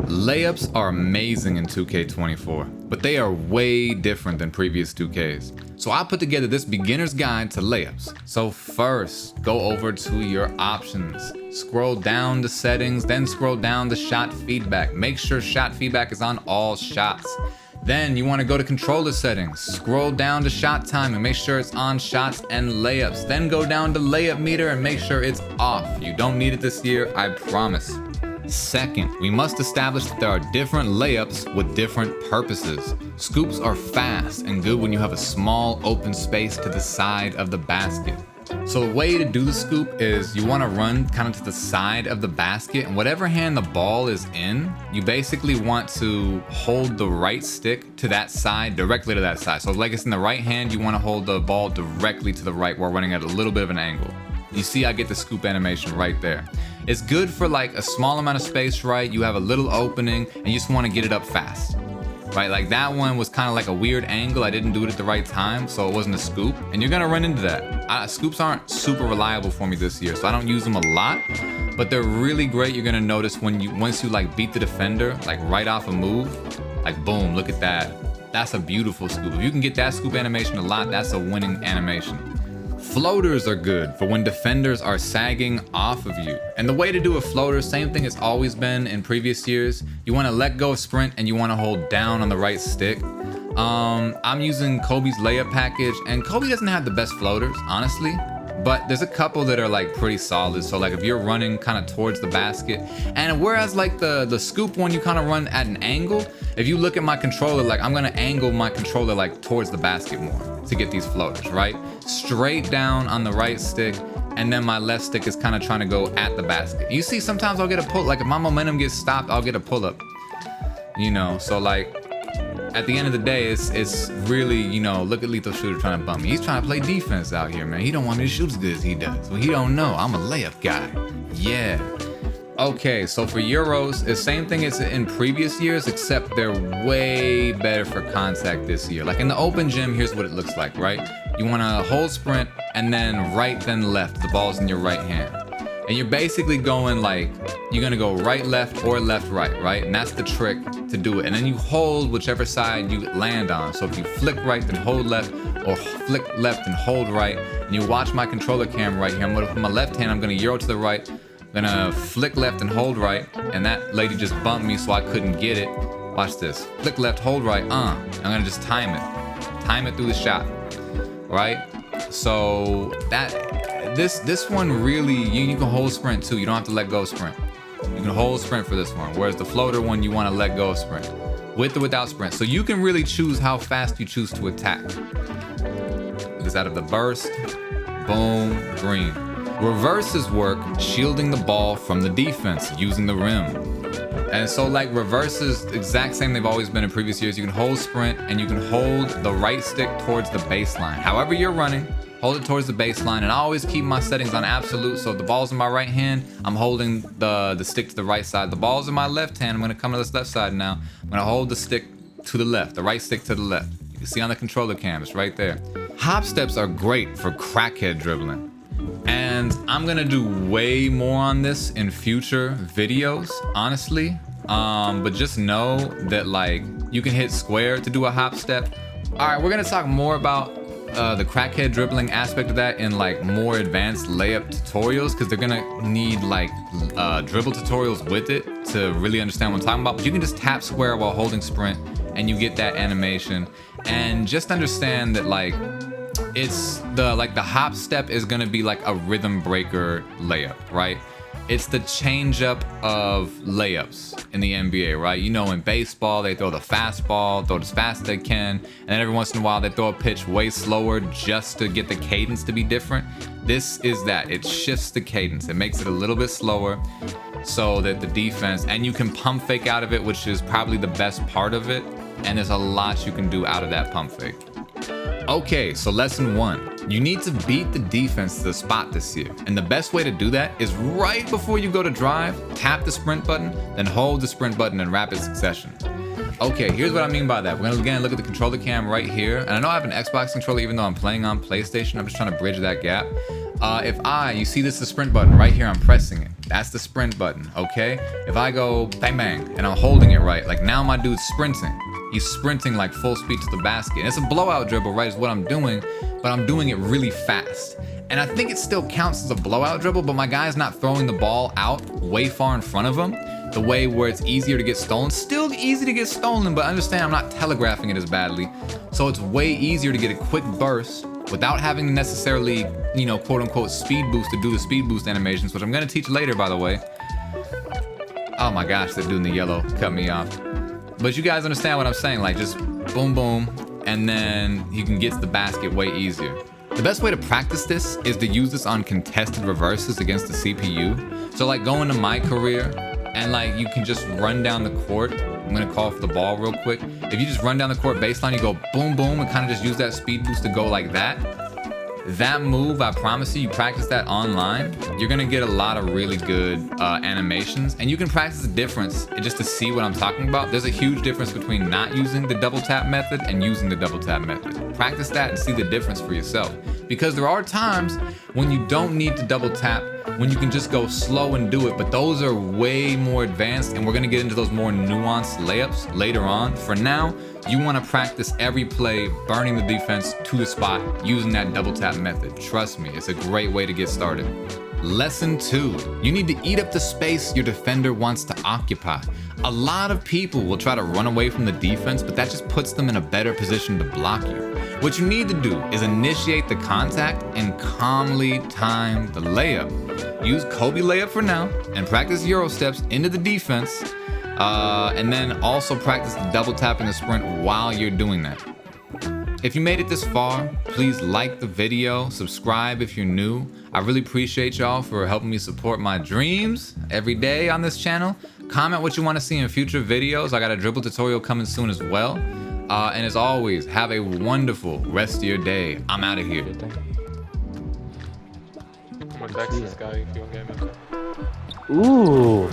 Layups are amazing in 2K24, but they are way different than previous 2Ks. So I put together this beginner's guide to layups. So first, go over to your options. Scroll down to settings, then scroll down to shot feedback. Make sure shot feedback is on all shots. Then you want to go to controller settings. Scroll down to shot time and make sure it's on shots and layups. Then go down to layup meter and make sure it's off. You don't need it this year, I promise. Second, we must establish that there are different layups with different purposes. Scoops are fast and good when you have a small open space to the side of the basket. So the way to do the scoop is you want to run kind of to the side of the basket, and whatever hand the ball is in, you basically want to hold the right stick to that side, directly to that side. So like it's in the right hand, you want to hold the ball directly to the right while running at a little bit of an angle. You see I get the scoop animation right there. It's good for like a small amount of space, right? You have a little opening and you just want to get it up fast, right? Like that one was kind of like a weird angle. I didn't do it at the right time, so it wasn't a scoop. And you're gonna run into that. Scoops aren't super reliable for me this year, so I don't use them a lot, but they're really great. You're gonna notice once you like beat the defender, like right off a move, like boom, look at that. That's a beautiful scoop. If you can get that scoop animation a lot, that's a winning animation. Floaters are good for when defenders are sagging off of you. And the way to do a floater, same thing it's always been in previous years. You want to let go of sprint and you want to hold down on the right stick. I'm using Kobe's layup package, and Kobe doesn't have the best floaters, honestly, but there's a couple that are like pretty solid. So like if you're running kind of towards the basket, and whereas like the scoop one, you kind of run at an angle. If you look at my controller, like I'm gonna angle my controller like towards the basket more to get these floaters, right? Straight down on the right stick, and then my left stick is kind of trying to go at the basket. You see, sometimes I'll get a pull, like if my momentum gets stopped, I'll get a pull up, you know? So like, at the end of the day, it's really, you know, look at Lethal Shooter trying to bump me. He's trying to play defense out here, man. He don't want me to shoot as good as he does. Well, he don't know. I'm a layup guy. Yeah. Okay, so for Euros, it's the same thing as in previous years, except they're way better for contact this year. Like in the open gym, here's what it looks like, right? You want to hold sprint and then right, then left. The ball's in your right hand. And you're basically going like, you're gonna go right, left, or left, right? And that's the trick to do it. And then you hold whichever side you land on. So if you flick right, then hold left, or flick left and hold right. And you watch my controller cam right here. I'm gonna put my left hand, I'm gonna Euro to the right, I'm gonna flick left and hold right. And that lady just bumped me so I couldn't get it. Watch this, flick left, hold right, I'm gonna just time it through the shot, right? So this one really, you can hold sprint too. You don't have to let go sprint. You can hold sprint for this one. Whereas the floater one, you want to let go of sprint. With or without sprint. So you can really choose how fast you choose to attack. This out of the burst, boom, green. Reverses work shielding the ball from the defense using the rim. And so like reverses, exact same they've always been in previous years. You can hold sprint and you can hold the right stick towards the baseline. However you're running, hold it towards the baseline, and I always keep my settings on absolute. So if the ball's in my right hand, I'm holding the stick to the right side. The ball's in my left hand, I'm gonna come to this left side now. I'm gonna hold the stick to the left, the right stick to the left. You can see on the controller cam, it's right there. Hop steps are great for crackhead dribbling. And I'm gonna do way more on this in future videos, honestly. But just know that like you can hit square to do a hop step. All right, we're gonna talk more about the crackhead dribbling aspect of that in like more advanced layup tutorials, because they're gonna need like dribble tutorials with it to really understand what I'm talking about. But you can just tap square while holding sprint and you get that animation. And just understand that like it's the hop step is gonna be like a rhythm breaker layup, right? It's the change up of layups in the NBA, right? You know, in baseball, they throw the fastball, throw it as fast as they can, and then every once in a while they throw a pitch way slower just to get the cadence to be different. This is that. It shifts the cadence. It makes it a little bit slower so that the defense, and you can pump fake out of it, which is probably the best part of it, and there's a lot you can do out of that pump fake. Okay, so lesson 1. You need to beat the defense to the spot this year. And the best way to do that is right before you go to drive, tap the sprint button, then hold the sprint button in rapid succession. Okay, here's what I mean by that. We're gonna again look at the controller cam right here. And I know I have an Xbox controller even though I'm playing on PlayStation. I'm just trying to bridge that gap. You see this is the sprint button right here, I'm pressing it. That's the sprint button, okay? If I go bang bang and I'm holding it right, like now my dude's sprinting. He's sprinting like full speed to the basket. And it's a blowout dribble, right, is what I'm doing, but I'm doing it really fast. And I think it still counts as a blowout dribble, but my guy's not throwing the ball out way far in front of him, the way where it's easier to get stolen. Still easy to get stolen, but understand I'm not telegraphing it as badly. So it's way easier to get a quick burst without having necessarily, you know, quote unquote speed boost to do the speed boost animations, which I'm gonna teach later, by the way. Oh my gosh, that dude in the yellow cut me off. But you guys understand what I'm saying, like just boom, boom, and then you can get to the basket way easier. The best way to practice this is to use this on contested reverses against the CPU. So like go into my career and like you can just run down the court. I'm gonna call for the ball real quick. If you just run down the court baseline, you go boom, boom, and kind of just use that speed boost to go like that. That move, I promise you, you practice that online, you're gonna get a lot of really good animations, and you can practice the difference just to see what I'm talking about. There's a huge difference between not using the double tap method and using the double tap method. Practice that and see the difference for yourself. Because there are times when you don't need to double tap, when you can just go slow and do it, but those are way more advanced, and we're gonna get into those more nuanced layups later on. For now, you wanna practice every play, burning the defense to the spot, using that double tap method. Trust me, it's a great way to get started. Lesson 2, you need to eat up the space your defender wants to occupy. A lot of people will try to run away from the defense, but that just puts them in a better position to block you. What you need to do is initiate the contact and calmly time the layup. Use Kobe layup for now and practice Euro steps into the defense, and then also practice the double tap and the sprint while you're doing that. If you made it this far, please like the video, subscribe if you're new. I really appreciate y'all for helping me support my dreams every day on this channel. Comment what you want to see in future videos. I got a dribble tutorial coming soon as well. And as always, have a wonderful rest of your day. I'm out of here. I'm gonna text this guy if you want to get him. Ooh.